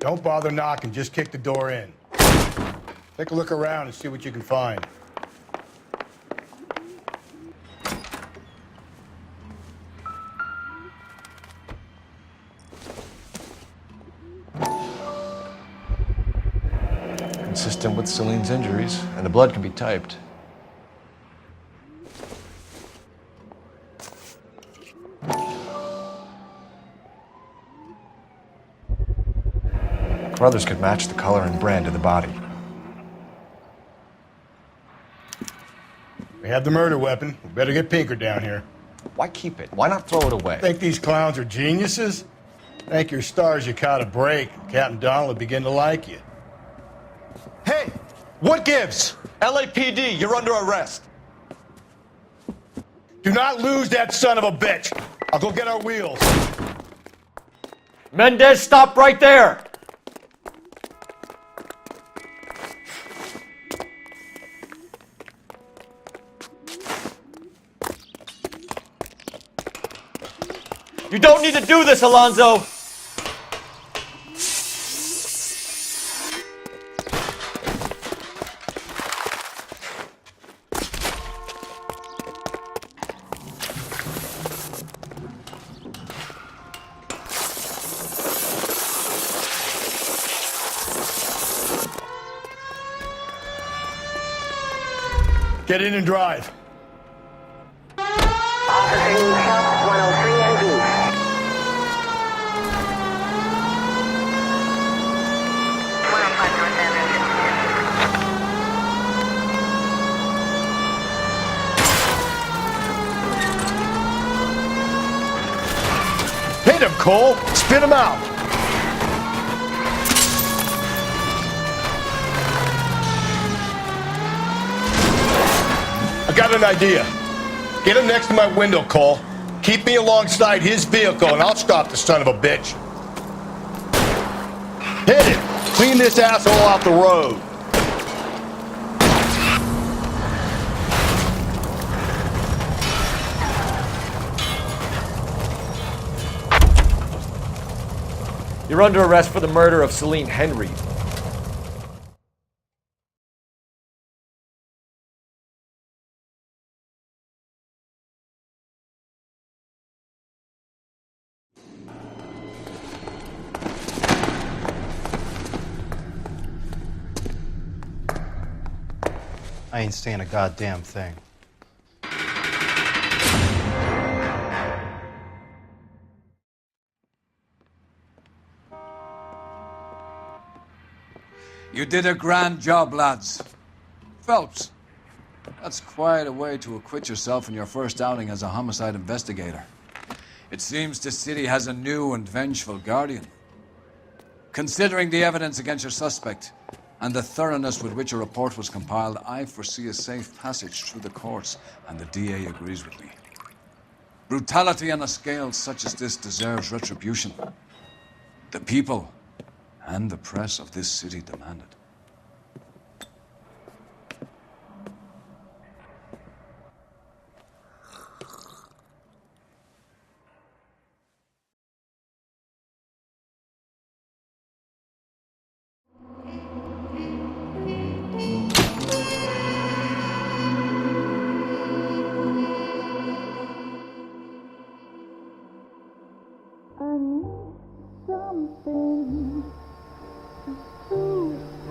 Don't bother knocking, just kick the door in. Take a look around and see what you can find. Consistent with Celine's injuries, and the blood can be typed. Brothers could match the color and brand of the body. We have the murder weapon. We better get Pinker down here. Why keep it? Why not throw it away? Think these clowns are geniuses? Thank your stars you caught a break. Captain Donald will begin to like you. Hey! What gives? LAPD, you're under arrest. Do not lose that son of a bitch. I'll go get our wheels. Mendez, stop right there! You don't need to do this, Alonzo! Get in and drive. Officer needs help, 103 and B. Hit him, Cole. Spit him out. I got an idea. Get him next to my window, Cole. Keep me alongside his vehicle, and I'll stop the son of a bitch. Hit him. Clean this asshole off the road. You're under arrest for the murder of Celine Henry. I ain't saying a goddamn thing. You did a grand job, lads. Phelps, that's quite a way to acquit yourself in your first outing as a homicide investigator. It seems the city has a new and vengeful guardian. Considering the evidence against your suspect and the thoroughness with which a report was compiled, I foresee a safe passage through the courts, and the DA agrees with me. Brutality on a scale such as this deserves retribution. The people and the press of this city demand it.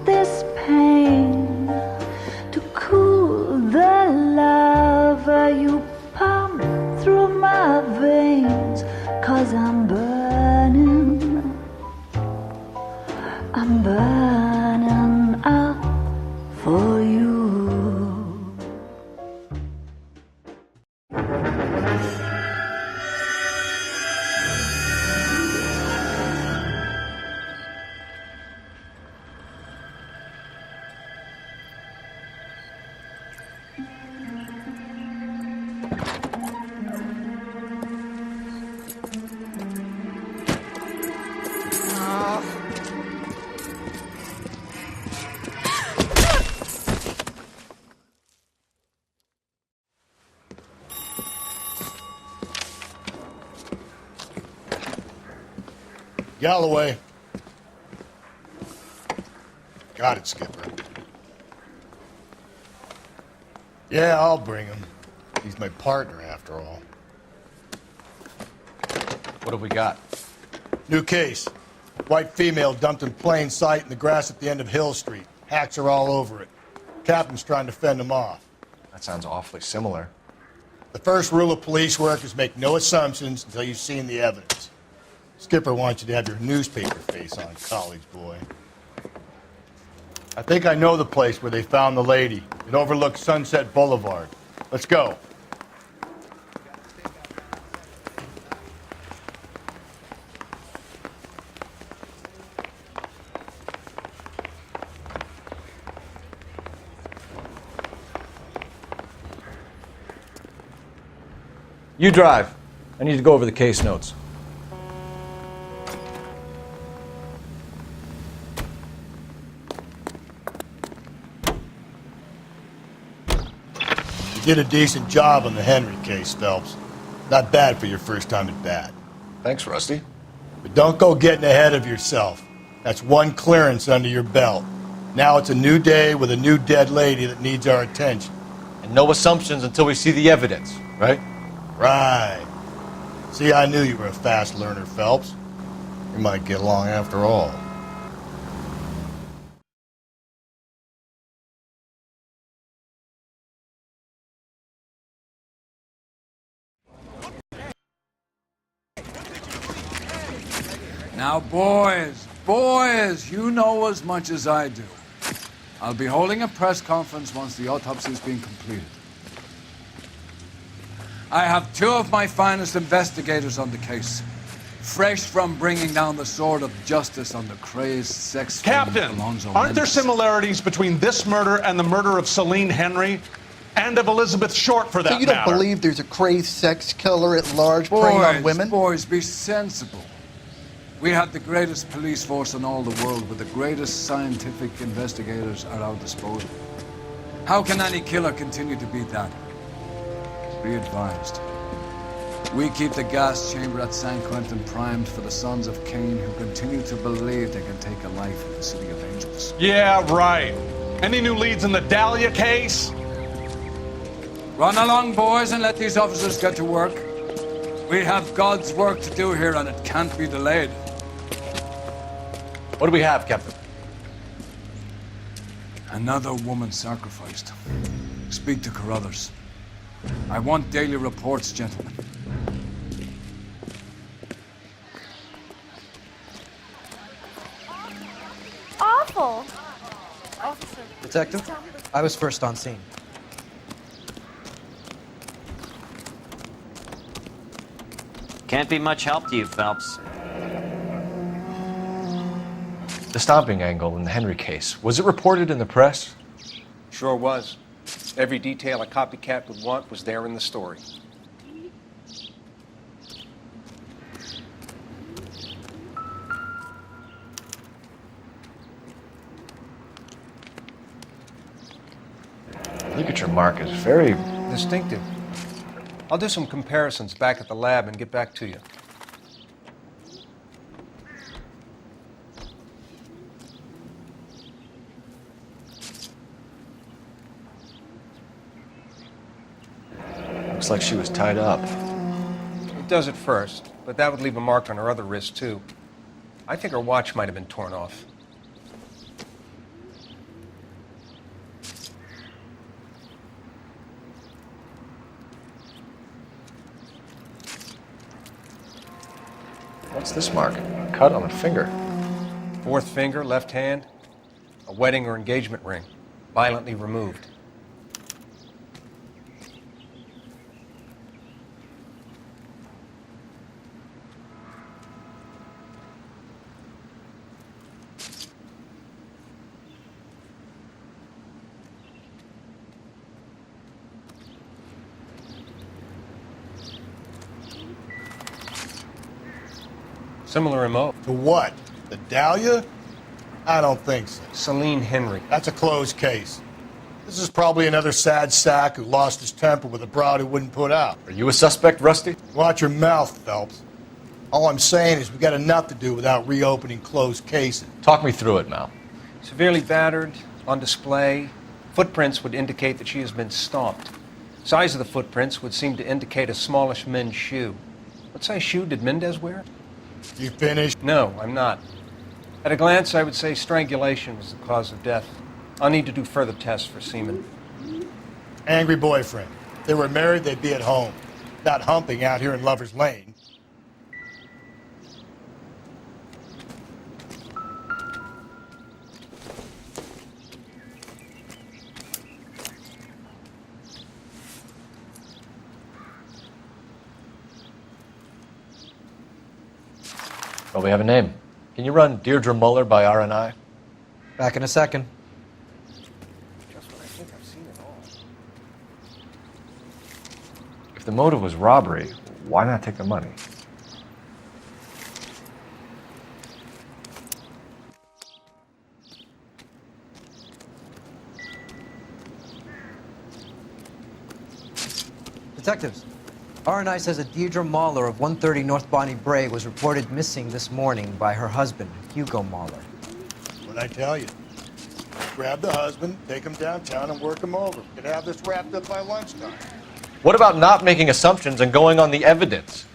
This pain to cool the lava you pump through my veins, 'cause I'm burning up for you. Galloway. Got it, Skipper. Yeah, I'll bring him. He's my partner, after all. What have we got? New case. White female dumped in plain sight in the grass at the end of Hill Street. Hacks are all over it. Captain's trying to fend him off. That sounds awfully similar. The first rule of police work is make no assumptions until you've seen the evidence. Skipper wants you to have your newspaper face on, college boy. I think I know the place where they found the lady. It overlooks Sunset Boulevard. Let's go. You drive. I need to go over the case notes. You did a decent job on the Henry case, Phelps. Not bad for your first time at bat. Thanks, Rusty. But don't go getting ahead of yourself. That's one clearance under your belt. Now it's a new day with a new dead lady that needs our attention. And no assumptions until we see the evidence, right? Right. See, I knew you were a fast learner, Phelps. We might get along after all. Now, boys, you know as much as I do. I'll be holding a press conference once the autopsy's been completed. I have two of my finest investigators on the case, fresh from bringing down the sword of justice on the crazed sex Captain, Alonzo aren't there Mendes. similarities between this murder and the murder of Celine Henry and of Elizabeth Short, for that So you don't matter? believe there's a crazed sex killer at large preying on women? Boys, be sensible. We have the greatest police force in all the world with the greatest scientific investigators at our disposal. How can any killer continue to beat that? Be advised. We keep the gas chamber at San Quentin primed for the sons of Cain who continue to believe they can take a life in the City of Angels. Yeah, right. Any new leads in the Dahlia case? Run along, boys, and let these officers get to work. We have God's work to do here, and it can't be delayed. What do we have, Captain? Another woman sacrificed. Speak to Carruthers. I want daily reports, gentlemen. Awful. Officer. Detective, I was first on scene. Can't be much help to you, Phelps. The stomping angle in the Henry case, was it reported in the press? Sure was. Every detail a copycat would want was there in the story. Ligature mark is very Distinctive. I'll do some comparisons back at the lab and get back to you. Looks like she was tied up. It does at first, but that would leave a mark on her other wrist, too. I think her watch might have been torn off. What's this mark? A cut on a finger. Fourth finger, left hand, a wedding or engagement ring, violently removed. Similar MO. To what? The Dahlia? I don't think so. Celine Henry. That's a closed case. This is probably another sad sack who lost his temper with a broad who wouldn't put out. Are you a suspect, Rusty? Watch your mouth, Phelps. All I'm saying is we got enough to do without reopening closed cases. Talk me through it, Mal. Severely battered, on display. Footprints would indicate that she has been stomped. Size of the footprints would seem to indicate a smallish men's shoe. What size shoe did Mendez wear? You finished? No, I'm not. At a glance, I would say strangulation was the cause of death. I'll need to do further tests for semen. Angry boyfriend. If they were married, they'd be at home. Not humping out here in Lover's Lane. Well, we have a name. Can you run Deirdre Muller by RNI? Back in a second. Just when I think I've seen it all. If the motive was robbery, why not take the money? Detectives, RNI says a Deirdre Mahler of 130 North Bonnie Bray was reported missing this morning by her husband, Hugo Mahler. What'd I tell you? Grab the husband, take him downtown, and work him over. Could have this wrapped up by lunchtime. What about not making assumptions and going on the evidence?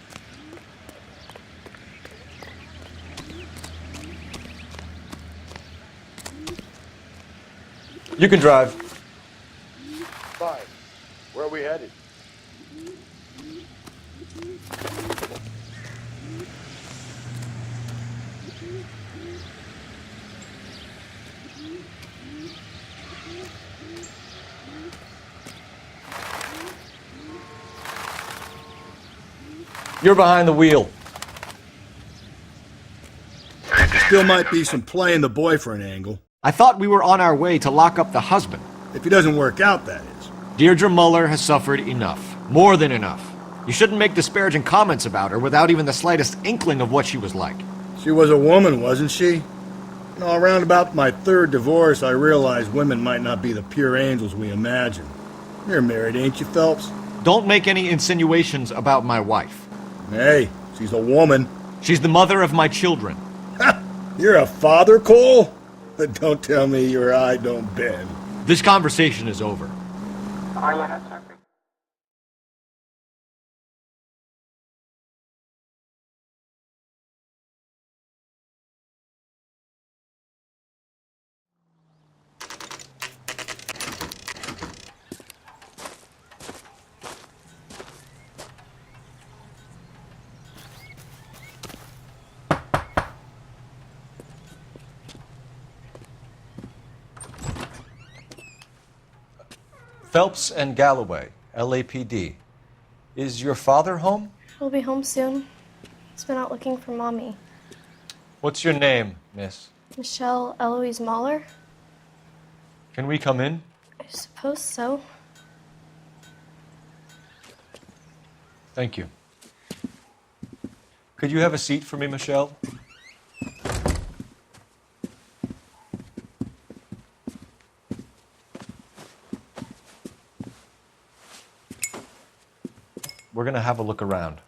You can drive. Fine. Where are we headed? You're behind the wheel. Still might be some playing the boyfriend angle. I thought we were on our way to lock up the husband. If he doesn't work out, that is. Deirdre Muller has suffered enough. More than enough. You shouldn't make disparaging comments about her without even the slightest inkling of what she was like. She was a woman, wasn't she? You know, around about my third divorce, I realized women might not be the pure angels we imagine. You're married, ain't you, Phelps? Don't make any insinuations about my wife. Hey, she's a woman. She's the mother of my children. You're a father, Cole? But don't tell me your eye don't bend. This conversation is over. Phelps and Galloway, LAPD. Is your father home? He'll be home soon. He's been out looking for Mommy. What's your name, miss? Michelle Eloise Mahler? Can we come in? I suppose so. Thank you. Could you have a seat for me, Michelle? We're going to have a look around.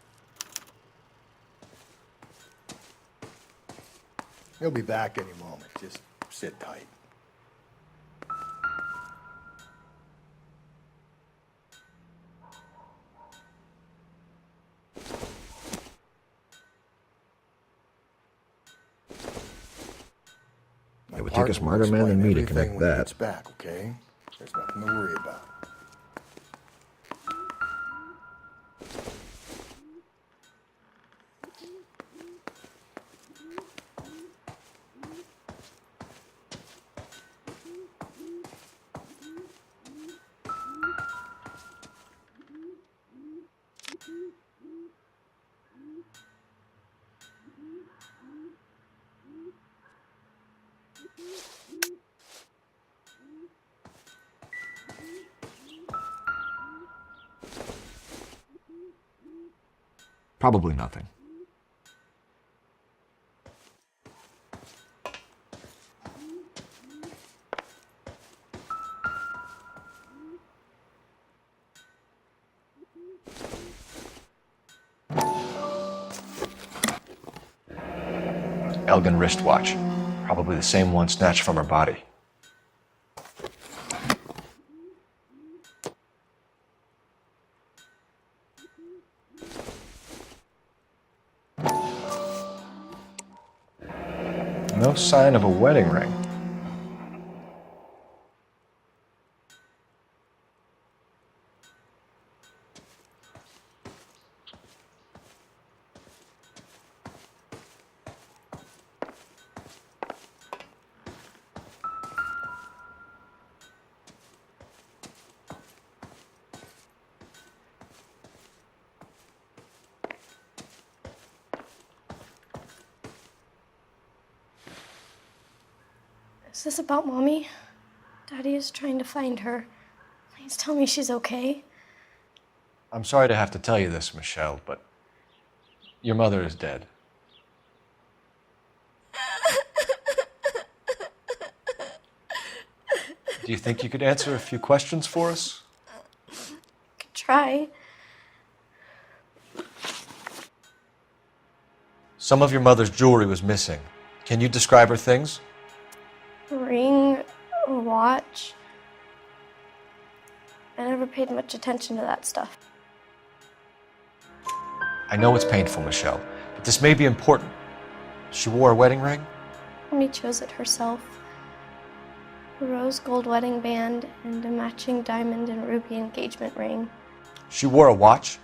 He'll be back any moment. Just sit tight. It would take a smarter man than me to connect that. It's back, okay? There's nothing to worry about. Probably nothing. Elgin wristwatch. Probably the same one snatched from her body. No sign of a wedding ring. Is this about Mommy? Daddy is trying to find her. Please tell me she's okay. I'm sorry to have to tell you this, Michelle, but your mother is dead. Do you think you could answer a few questions for us? Could try. Some of your mother's jewelry was missing. Can you describe her things? A ring, a watch. I never paid much attention to that stuff. I know it's painful, Michelle, but this may be important. She wore a wedding ring? Mommy chose it herself. A rose gold wedding band and a matching diamond and ruby engagement ring. She wore a watch?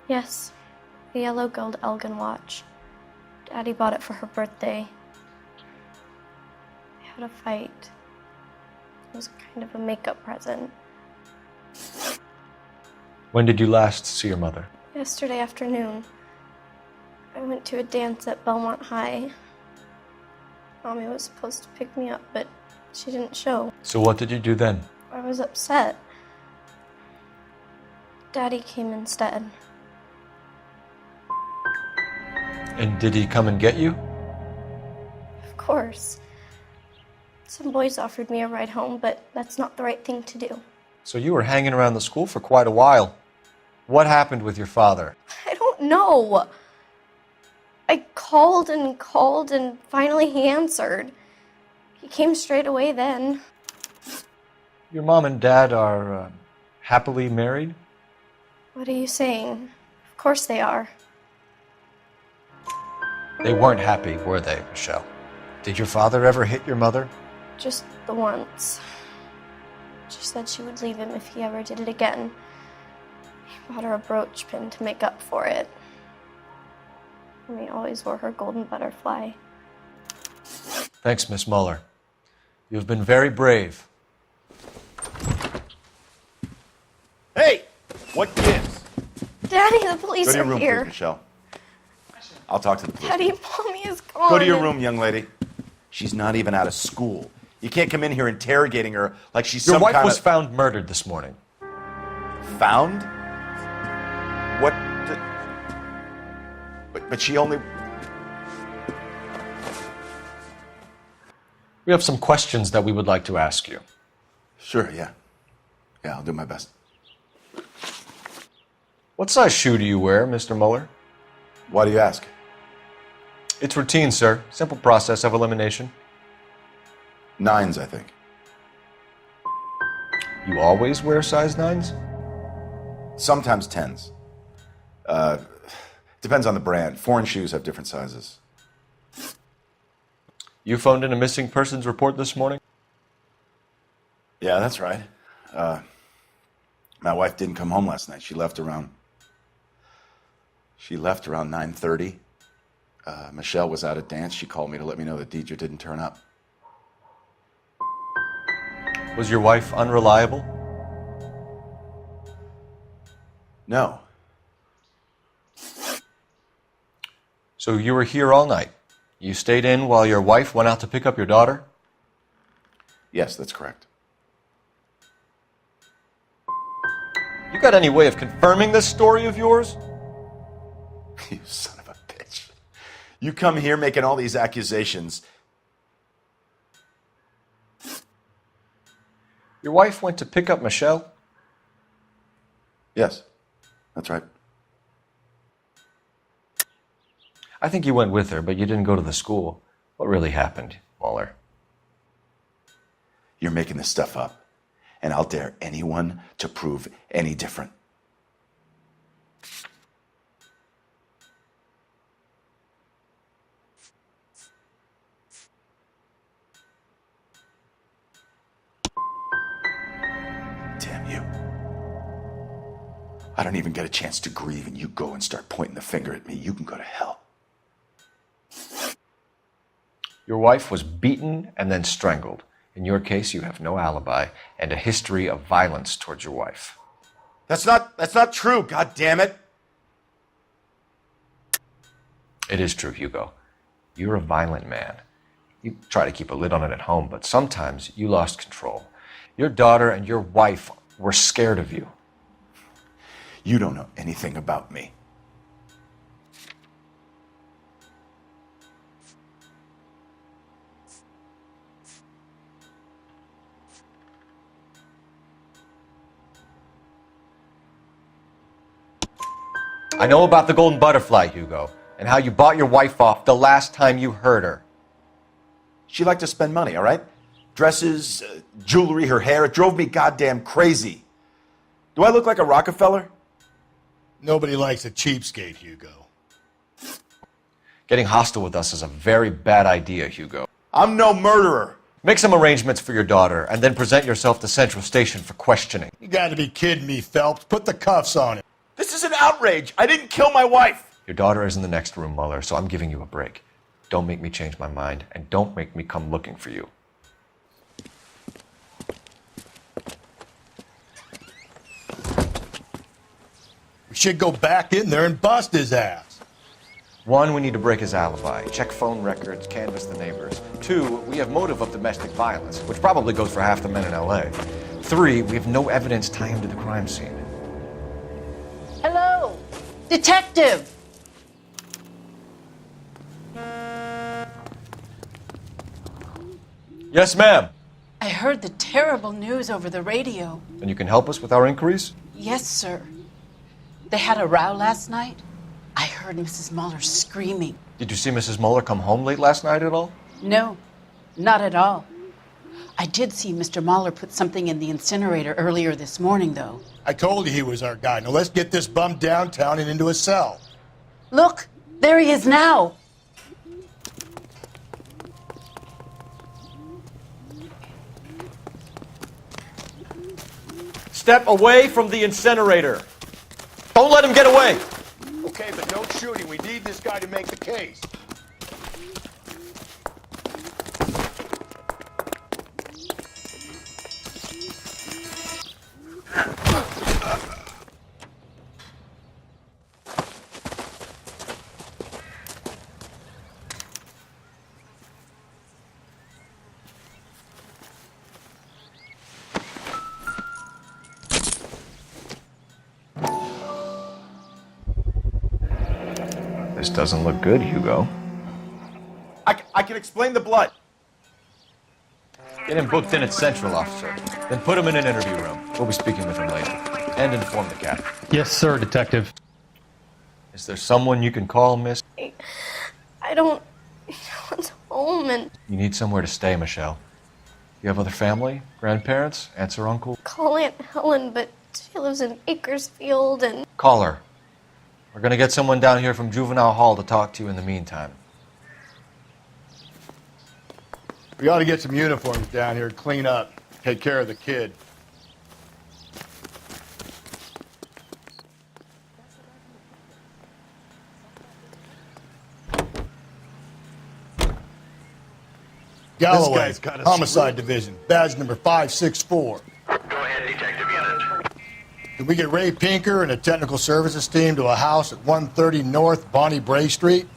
Yes, a yellow gold Elgin watch. Daddy bought it for her birthday. We had a fight. It was kind of a makeup present. When did you last see your mother? Yesterday afternoon. I went to a dance at Belmont High. Mommy was supposed to pick me up, but she didn't show. So what did you do then? I was upset. Daddy came instead. And did he come and get you? Of course. Some boys offered me a ride home, but that's not the right thing to do. So you were hanging around the school for quite a while. What happened with your father? I don't know. I called and finally he answered. He came straight away then. Your mom and dad are happily married? What are you saying? Of course they are. They weren't happy, were they, Michelle? Did your father ever hit your mother? Just the once. She said she would leave him if he ever did it again. He bought her a brooch pin to make up for it. And he always wore her golden butterfly. Thanks, Miss Muller. You've been very brave. Hey! What gives? Daddy, the police Go to your are room, here. please, Michelle. I'll talk to the police. Daddy, Mommy is gone. Go to your room, young lady. She's not even out of school. You can't come in here interrogating her like she's Your some wife kind was of... found murdered this morning. Found? What? But she only... We have some questions that we would like to ask you. Sure, yeah. Yeah, I'll do my best. What size shoe do you wear, Mr. Muller? Why do you ask? It's routine, sir. Simple process of elimination. 9s, I think. You always wear size 9s? Sometimes 10s. Depends on the brand. Foreign shoes have different sizes. You phoned in a missing persons report this morning? Yeah, that's right. My wife didn't come home last night. She left around 9:30. Michelle was out at dance. She called me to let me know that Deidre didn't turn up. Was your wife unreliable? No. So you were here all night? You stayed in while your wife went out to pick up your daughter? Yes, that's correct. You got any way of confirming this story of yours? You son of a bitch. You come here making all these accusations. Your wife went to pick up Michelle? Yes, that's right. I think you went with her, but you didn't go to the school. What really happened? Mueller. You're making this stuff up, and I'll dare anyone to prove any different. Damn you. I don't even get a chance to grieve, and you go and start pointing the finger at me. You can go to hell. Your wife was beaten and then strangled. In your case, you have no alibi and a history of violence towards your wife. That's not true, God damn it. It is true, Hugo. You're a violent man. You try to keep a lid on it at home, but sometimes you lost control. Your daughter and your wife were scared of you. You don't know anything about me. I know about the golden butterfly, Hugo, and how you bought your wife off the last time you heard her. She liked to spend money, all right? Dresses, jewelry, her hair. It drove me goddamn crazy. Do I look like a Rockefeller? Nobody likes a cheapskate, Hugo. Getting hostile with us is a very bad idea, Hugo. I'm no murderer. Make some arrangements for your daughter, and then present yourself to Central Station for questioning. You gotta be kidding me, Phelps. Put the cuffs on him. This is an outrage. I didn't kill my wife. Your daughter is in the next room, Mueller, so I'm giving you a break. Don't make me change my mind, and don't make me come looking for you. We should go back in there and bust his ass. 1, we need to break his alibi. Check phone records, canvass the neighbors. 2, we have motive of domestic violence, which probably goes for half the men in L.A. 3, we have no evidence tying him to the crime scene. Hello, detective. Yes, ma'am. I heard the terrible news over the radio. And you can help us with our inquiries? Yes, sir. They had a row last night. I heard Mrs. Mueller screaming. Did you see Mrs. Mueller come home late last night at all? No, not at all. I did see Mr. Mueller put something in the incinerator earlier this morning, though. I told you he was our guy. Now let's get this bum downtown and into a cell. Look, there he is now. Step away from the incinerator. Don't let him get away. Okay, but no shooting. We need this guy to make the case. This doesn't look good, Hugo. I can explain the blood. Get him booked in at Central, officer. Then put him in an interview room. We'll be speaking with him later. And inform the captain. Yes, sir, detective. Is there someone you can call, miss? I don't... No one's home and... You need somewhere to stay, Michelle. You have other family? Grandparents? Aunts or uncle? Call Aunt Helen, but she lives in Bakersfield and... Call her. We're gonna get someone down here from Juvenile Hall to talk to you in the meantime. We ought to get some uniforms down here, clean up, take care of the kid. Galloway, Homicide Division, badge number 564. Go ahead, detective unit. Can we get Ray Pinker and a technical services team to a house at 130 North Bonnie Bray Street?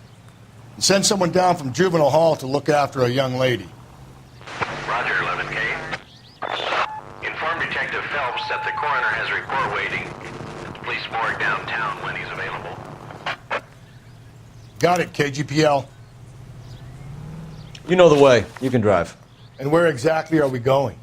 And send someone down from Juvenile Hall to look after a young lady. Roger, 11K. Inform Detective Phelps that the coroner has a report waiting at the police morgue downtown when he's available. Got it, KGPL. You know the way. You can drive. And where exactly are we going?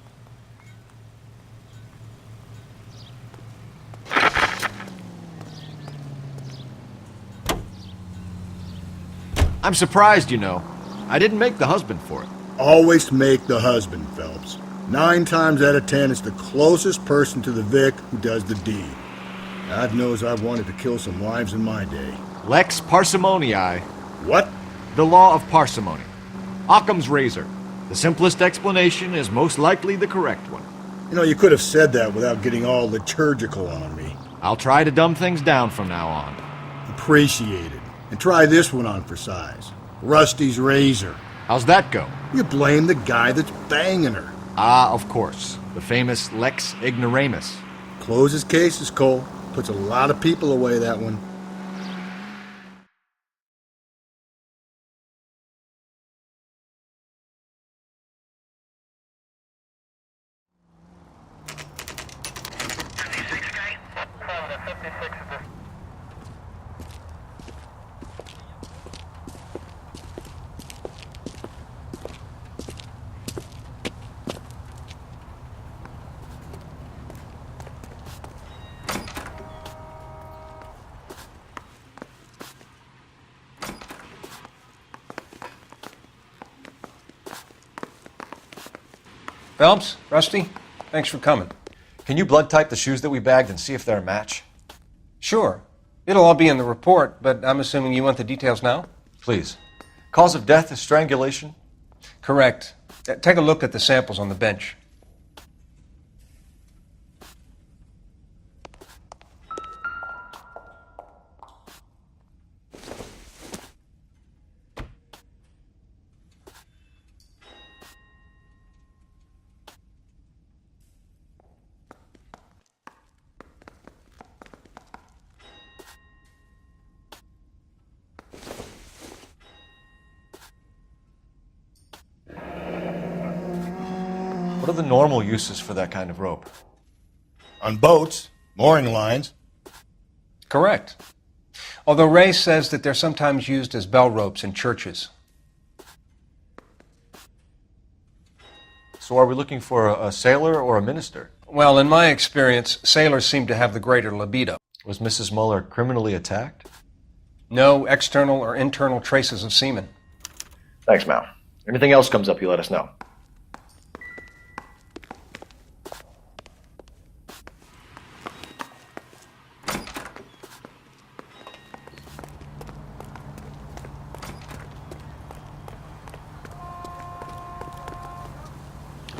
I'm surprised, you know. I didn't make the husband for it. Always make the husband, Phelps. 9 times out of 10, it's the closest person to the Vic who does the deed. God knows I've wanted to kill some wives in my day. Lex parsimoniae. What? The law of parsimony. Occam's razor. The simplest explanation is most likely the correct one. You know, you could have said that without getting all liturgical on me. I'll try to dumb things down from now on. Appreciate it. And try this one on for size. Rusty's razor. How's that go? You blame the guy that's banging her. Ah, of course. The famous Lex ignoramus. Closes cases, Cole. Puts a lot of people away, that one. Phelps, Rusty, thanks for coming. Can you blood type the shoes that we bagged and see if they're a match? Sure. It'll all be in the report, but I'm assuming you want the details now? Please. Cause of death is strangulation? Correct. Take a look at the samples on the bench. What are the normal uses for that kind of rope? On boats, mooring lines. Correct. Although Ray says that they're sometimes used as bell ropes in churches. So are we looking for a sailor or a minister? Well, in my experience, sailors seem to have the greater libido. Was Mrs. Muller criminally attacked? No external or internal traces of semen. Thanks, Mal. Anything else comes up, you let us know.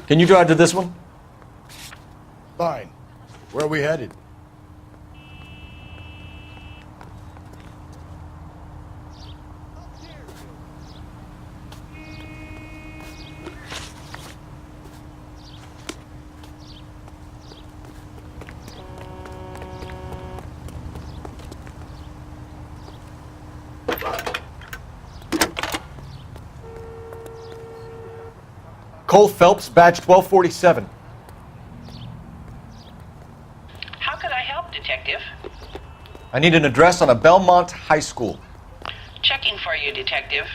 Can you drive to this one? Fine. Where are we headed? Cole Phelps, badge 1247. How could I help, Detective? I need an address on a Belmont high school. Checking for you, Detective.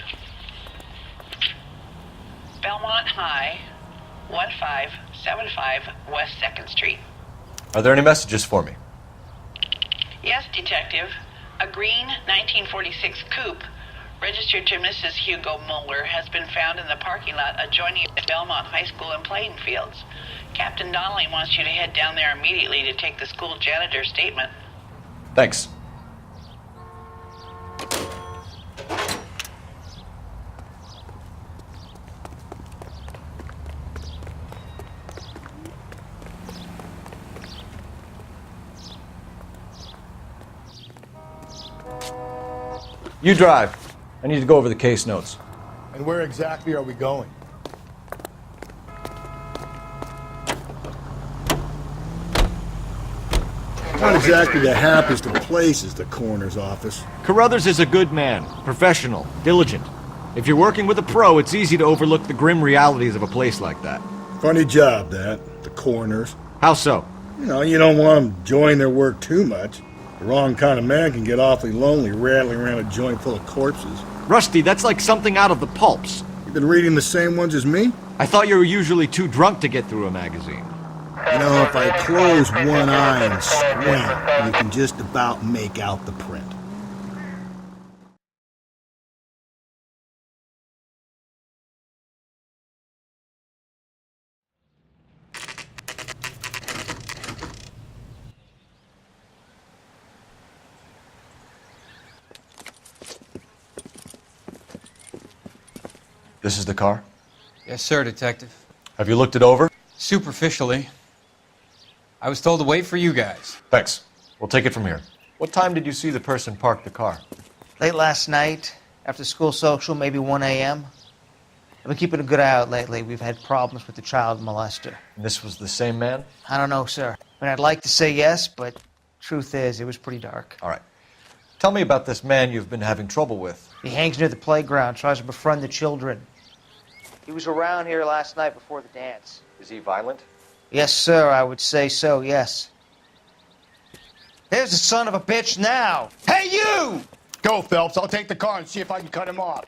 Belmont High, 1575 West 2nd Street. Are there any messages for me? Yes, Detective. A green 1946 coupe registered to Mrs. Hugo Muller has been found in the parking lot adjoining the Belmont High School and playing fields. Captain Donnelly wants you to head down there immediately to take the school janitor's statement. Thanks. You drive. I need to go over the case notes. And where exactly are we going? Not exactly the happiest of places, the coroner's office. Carruthers is a good man, professional, diligent. If you're working with a pro, it's easy to overlook the grim realities of a place like that. Funny job, that. The coroner's. How so? You know, you don't want them enjoying their work too much. The wrong kind of man can get awfully lonely rattling around a joint full of corpses. Rusty, that's like something out of the pulps. You've been reading the same ones as me? I thought you were usually too drunk to get through a magazine. You know, if I close one eye and squint, you can just about make out the print. This is the car? Yes, sir, Detective. Have you looked it over? Superficially. I was told to wait for you guys. Thanks. We'll take it from here. What time did you see the person park the car? Late last night, after school social, maybe 1 a.m. I've been keeping a good eye out lately. We've had problems with the child molester. And this was the same man? I don't know, sir. I mean, I'd like to say yes, but truth is, it was pretty dark. All right. Tell me about this man you've been having trouble with. He hangs near the playground, tries to befriend the children. He was around here last night before the dance. Is he violent? Yes, sir, I would say so, yes. There's the son of a bitch now! Hey, you! Go, Phelps. I'll take the car and see if I can cut him off.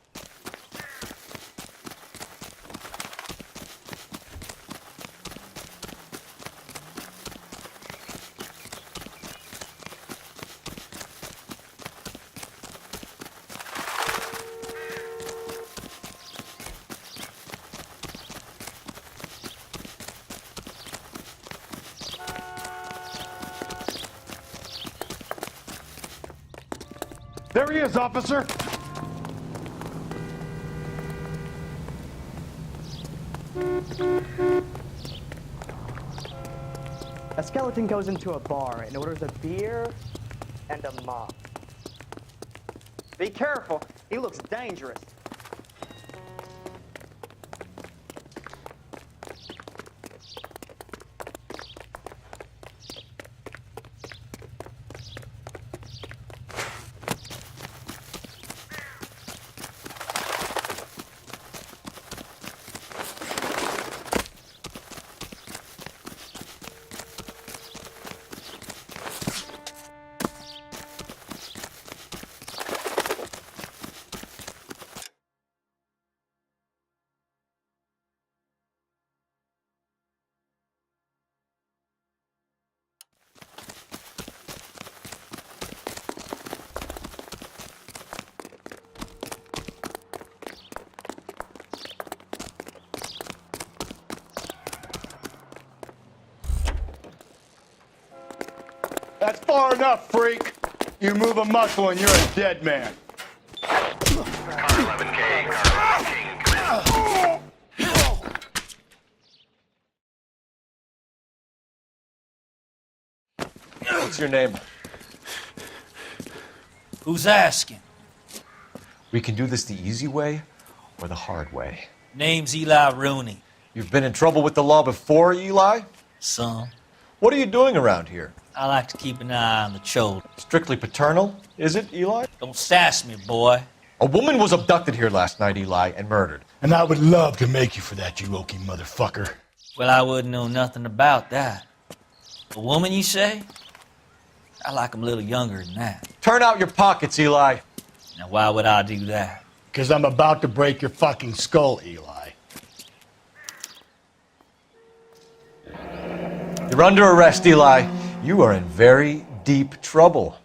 There he is, officer. A skeleton goes into a bar and orders a beer and a mop. Be careful, he looks dangerous. That's far enough, freak. You move a muscle and you're a dead man. Car 11K, car 11K, come in. What's your name? Who's asking? We can do this the easy way or the hard way. Name's Eli Rooney. You've been in trouble with the law before, Eli? Some. What are you doing around here? I like to keep an eye on the children. Strictly paternal, is it, Eli? Don't sass me, boy. A woman was abducted here last night, Eli, and murdered. And I would love to make you for that, you oaky motherfucker. Well, I wouldn't know nothing about that. A woman, you say? I like 'em a little younger than that. Turn out your pockets, Eli. Now, why would I do that? Because I'm about to break your fucking skull, Eli. You're under arrest, Eli. You are in very deep trouble.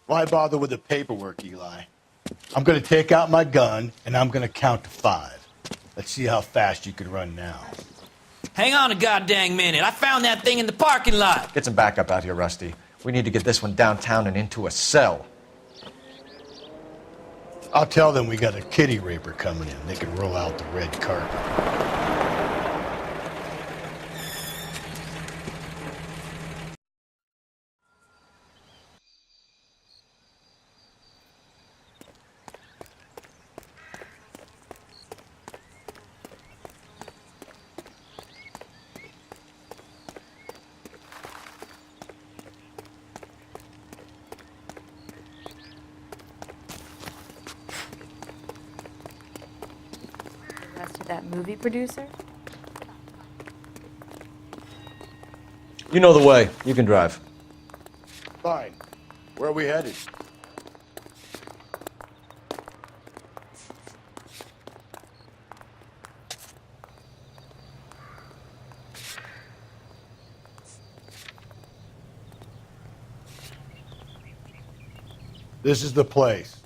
Why bother with the paperwork, Eli? I'm going to take out my gun, and I'm going to count to 5. Let's see how fast you can run now. Hang on a goddamn minute. I found that thing in the parking lot. Get some backup out here, Rusty. We need to get this one downtown and into a cell. I'll tell them we got a kitty raper coming in. They can roll out the red carpet. To that movie producer? You know the way. You can drive. Fine. Where are we headed? This is the place.